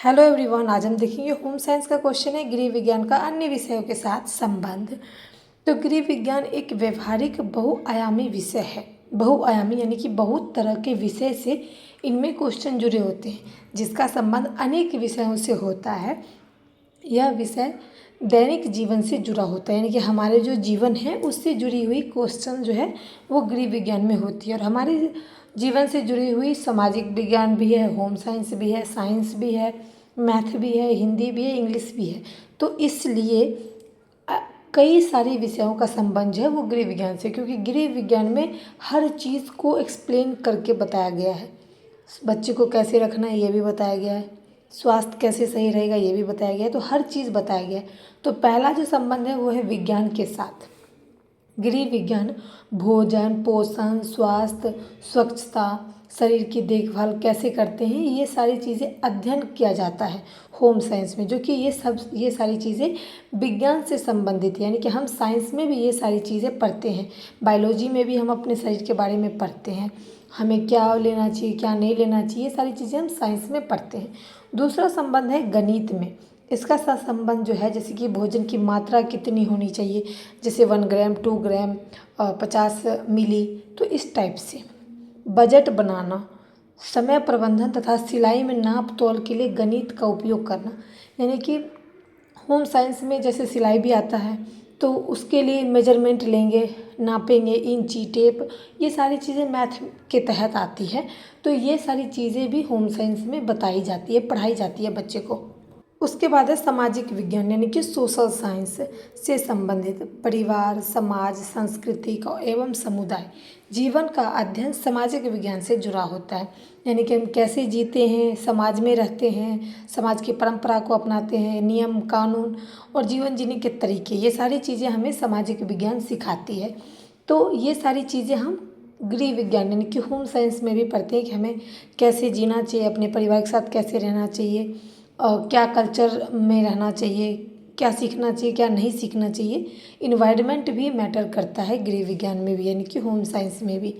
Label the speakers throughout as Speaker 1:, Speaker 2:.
Speaker 1: Hello everyone, आज हम देखेंगे होम साइंस का क्वेश्चन है गृह विज्ञान का अन्य विषयों के साथ संबंध। तो गृह विज्ञान एक व्यवहारिक बहुआयामी विषय है। बहुआयामी यानी कि बहुत तरह के विषय से इनमें क्वेश्चन जुड़े होते हैं, जिसका संबंध अनेक विषयों से होता है। यह विषय दैनिक जीवन से जुड़ा होता है, यानी कि हमारे जो जीवन है उससे जुड़ी हुई क्वेश्चन जो है वो गृह विज्ञान में होती है। और हमारे जीवन से जुड़ी हुई सामाजिक विज्ञान भी है, होम साइंस भी है, साइंस भी है, मैथ भी है, हिंदी भी है, इंग्लिश भी है। तो इसलिए कई सारे विषयों का संबंध जो है वो गृह विज्ञान से, क्योंकि गृह विज्ञान में हर चीज़ को एक्सप्लेन करके बताया गया है। बच्चे को कैसे रखना है ये भी बताया गया है, स्वास्थ्य कैसे सही रहेगा ये भी बताया गया है। तो हर चीज़ बताया गया है। तो पहला जो संबंध है वो है विज्ञान के साथ। गृह विज्ञान भोजन, पोषण, स्वास्थ्य, स्वच्छता, शरीर की देखभाल कैसे करते हैं, ये सारी चीज़ें अध्ययन किया जाता है होम साइंस में, जो कि ये सारी चीज़ें विज्ञान से संबंधित है। यानी कि हम साइंस में भी ये सारी चीज़ें पढ़ते हैं। बायोलॉजी में भी हम अपने शरीर के बारे में पढ़ते हैं, हमें क्या लेना चाहिए क्या नहीं लेना चाहिए, ये सारी चीज़ें हम साइंस में पढ़ते हैं। दूसरा संबंध है गणित में। इसका संबंध जो है, जैसे कि भोजन की मात्रा कितनी होनी चाहिए, जैसे 1 ग्राम, 2 ग्राम, 50 मिली, तो इस टाइप से। बजट बनाना, समय प्रबंधन तथा सिलाई में नाप तोल के लिए गणित का उपयोग करना। यानी कि होम साइंस में जैसे सिलाई भी आता है, तो उसके लिए मेजरमेंट लेंगे, नापेंगे, इंची टेप, ये सारी चीज़ें मैथ के तहत आती है। तो ये सारी चीज़ें भी होम साइंस में बताई जाती है, पढ़ाई जाती है बच्चे को। उसके बाद है सामाजिक विज्ञान, यानी कि सोशल साइंस से संबंधित परिवार, समाज, संस्कृति का एवं समुदाय जीवन का अध्ययन सामाजिक विज्ञान से जुड़ा होता है। यानी कि हम कैसे जीते हैं, समाज में रहते हैं, समाज की परंपरा को अपनाते हैं, नियम कानून और जीवन जीने के तरीके, ये सारी चीज़ें हमें सामाजिक विज्ञान सिखाती है। तो ये सारी चीज़ें हम गृह विज्ञान यानी कि होम साइंस में भी पढ़ते हैं कि हमें कैसे जीना चाहिए, अपने परिवार के साथ कैसे रहना चाहिए, और क्या कल्चर में रहना चाहिए, क्या सीखना चाहिए क्या नहीं सीखना चाहिए। इन्वायरमेंट भी मैटर करता है गृह विज्ञान में भी, यानी कि होम साइंस में भी।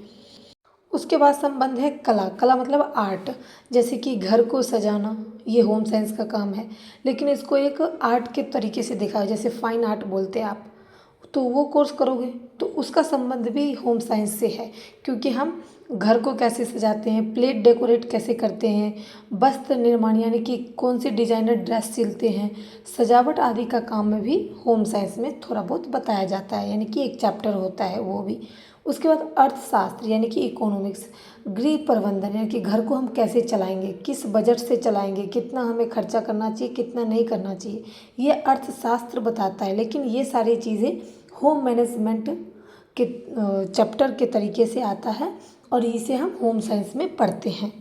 Speaker 1: उसके बाद संबंध है कला। कला मतलब आर्ट, जैसे कि घर को सजाना, ये होम साइंस का काम है, लेकिन इसको एक आर्ट के तरीके से देखा है, जैसे फाइन आर्ट बोलते हैं आप, तो वो कोर्स करोगे तो उसका संबंध भी होम साइंस से है। क्योंकि हम घर को कैसे सजाते हैं, प्लेट डेकोरेट कैसे करते हैं, वस्त्र निर्माण यानी कि कौन सी डिजाइनर ड्रेस सिलते हैं, सजावट आदि का काम में भी होम साइंस में थोड़ा बहुत बताया जाता है, यानी कि एक चैप्टर होता है वो भी। उसके बाद अर्थशास्त्र यानी कि इकोनॉमिक्स, गृह प्रबंधन यानी कि घर को हम कैसे चलाएंगे, किस बजट से चलाएंगे, कितना हमें खर्चा करना चाहिए कितना नहीं करना चाहिए, ये अर्थशास्त्र बताता है। लेकिन ये सारी चीज़ें होम मैनेजमेंट के चैप्टर के तरीके से आता है और इसे हम होम साइंस में पढ़ते हैं।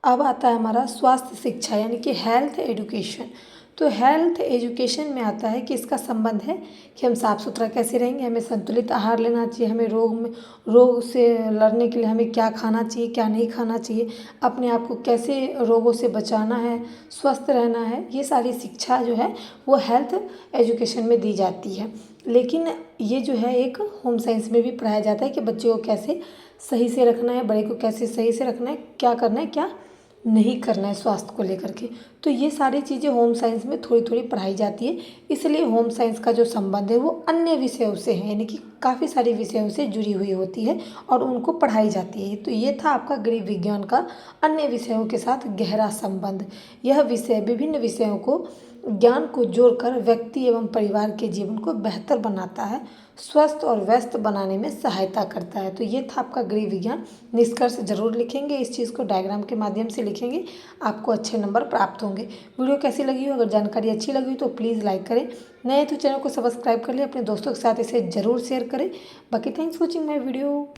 Speaker 1: अब आता है हमारा स्वास्थ्य शिक्षा यानी कि हेल्थ एजुकेशन। तो हेल्थ एजुकेशन में आता है कि इसका संबंध है कि हम साफ़ सुथरा कैसे रहेंगे, हमें संतुलित आहार लेना चाहिए, हमें रोग से लड़ने के लिए हमें क्या खाना चाहिए क्या नहीं खाना चाहिए, अपने आप को कैसे रोगों से बचाना है, स्वस्थ रहना है, ये सारी शिक्षा जो है वो हेल्थ एजुकेशन में दी जाती है। लेकिन ये जो है एक होम साइंस में भी पढ़ाया जाता है कि बच्चे को कैसे सही से रखना है, बड़े को कैसे सही से रखना है, क्या करना है क्या नहीं करना है स्वास्थ्य को लेकर के। तो ये सारी चीज़ें होम साइंस में थोड़ी थोड़ी पढ़ाई जाती है। इसलिए होम साइंस का जो संबंध है वो अन्य विषयों से है, यानी कि काफ़ी सारे विषयों से जुड़ी हुई होती है और उनको पढ़ाई जाती है। तो ये था आपका गृह विज्ञान का अन्य विषयों के साथ गहरा संबंध। यह विषय विभिन्न विषयों को ज्ञान को जोड़कर व्यक्ति एवं परिवार के जीवन को बेहतर बनाता है, स्वस्थ और व्यस्त बनाने में सहायता करता है। तो ये था आपका गृह विज्ञान। निष्कर्ष जरूर लिखेंगे, इस चीज़ को डायग्राम के माध्यम से लिखेंगे, आपको अच्छे नंबर प्राप्त होंगे। वीडियो कैसी लगी हो, अगर जानकारी अच्छी लगी हो तो प्लीज़ लाइक करें, नए तो चैनल को सब्सक्राइब कर लें, अपने दोस्तों के साथ इसे ज़रूर शेयर करें। बाकी thanks for watching my video.